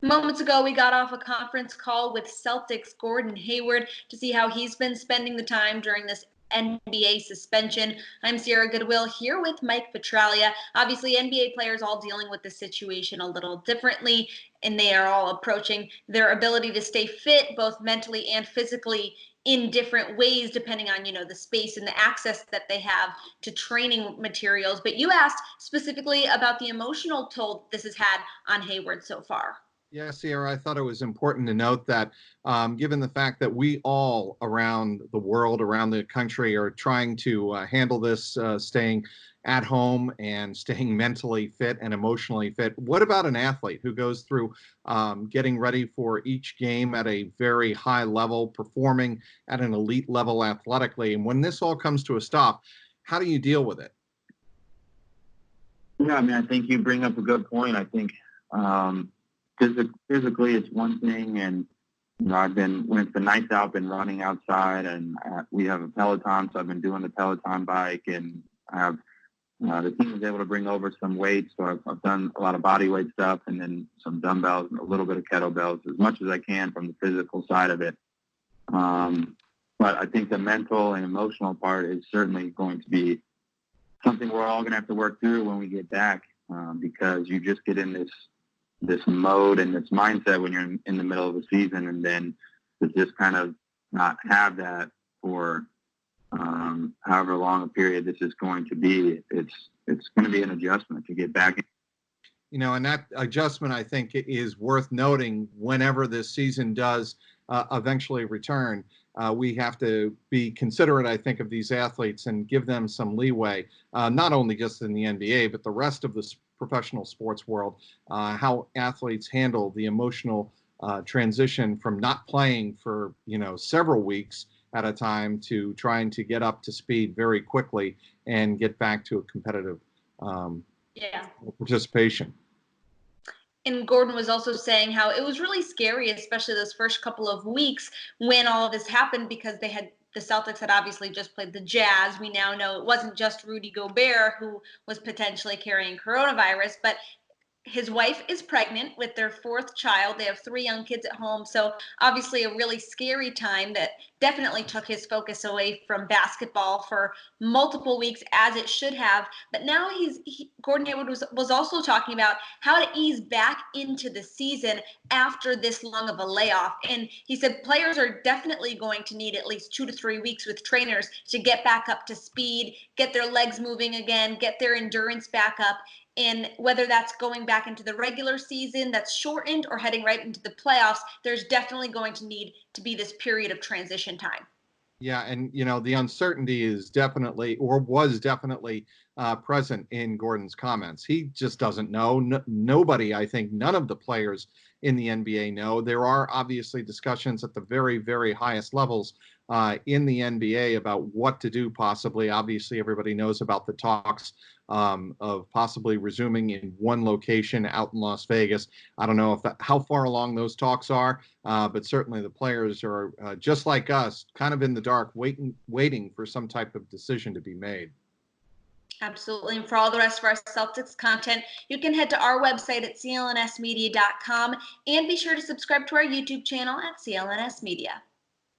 Moments ago, we got off a conference call with Celtics Gordon Hayward to see how he's been spending the time during this NBA suspension. I'm Sierra Goodwill here with Mike Petraglia. Obviously, NBA players all dealing with the situation a little differently, and they are all approaching their ability to stay fit, both mentally and physically, in different ways, depending on, the space and the access that they have to training materials. But you asked specifically about the emotional toll this has had on Hayward so far. Yeah, Sierra, I thought it was important to note that given the fact that we all around the world, around the country, are trying to handle this, staying at home and staying mentally fit and emotionally fit, what about an athlete who goes through getting ready for each game at a very high level, performing at an elite level athletically? And when this all comes to a stop, how do you deal with it? Yeah, I mean, I think you bring up a good point. I think physically it's one thing, and I've been, when it's the nights out, been running outside, and we have a Peloton, so I've been doing the Peloton bike, and I have the team was able to bring over some weights, so I've done a lot of body weight stuff, and then some dumbbells and a little bit of kettlebells, as much as I can from the physical side of it. But I think the mental and emotional part is certainly going to be something we're all going to have to work through when we get back, because you just get in this mode and this mindset when you're in the middle of a season, and then to just kind of not have that for however long a period this is going to be, it's going to be an adjustment to get back. And that adjustment, I think, is worth noting whenever this season does eventually return. We have to be considerate, I think, of these athletes and give them some leeway, not only just in the NBA, but the rest of the professional sports world, how athletes handle the emotional transition from not playing for, several weeks at a time to trying to get up to speed very quickly and get back to a competitive participation. And Gordon was also saying how it was really scary, especially those first couple of weeks when all of this happened, because the Celtics had obviously just played the Jazz. We now know it wasn't just Rudy Gobert who was potentially carrying coronavirus, but his wife is pregnant with their fourth child. They have 3 young kids at home. So obviously a really scary time that definitely took his focus away from basketball for multiple weeks, as it should have. But now Gordon Hayward was also talking about how to ease back into the season after this long of a layoff. And he said players are definitely going to need at least 2 to 3 weeks with trainers to get back up to speed, get their legs moving again, get their endurance back up. And whether that's going back into the regular season that's shortened or heading right into the playoffs, there's definitely going to need to be this period of transition time. Yeah, and the uncertainty is definitely, or was definitely, present in Gordon's comments. He just doesn't know. Nobody, I think, none of the players in the NBA know. There are obviously discussions at the very, very highest levels in the NBA about what to do possibly. Obviously, everybody knows about the talks of possibly resuming in one location out in Las Vegas. I don't know how far along those talks are, but certainly the players are just like us, kind of in the dark, waiting for some type of decision to be made. Absolutely. And for all the rest of our Celtics content, you can head to our website at clnsmedia.com and be sure to subscribe to our YouTube channel at CLNS Media.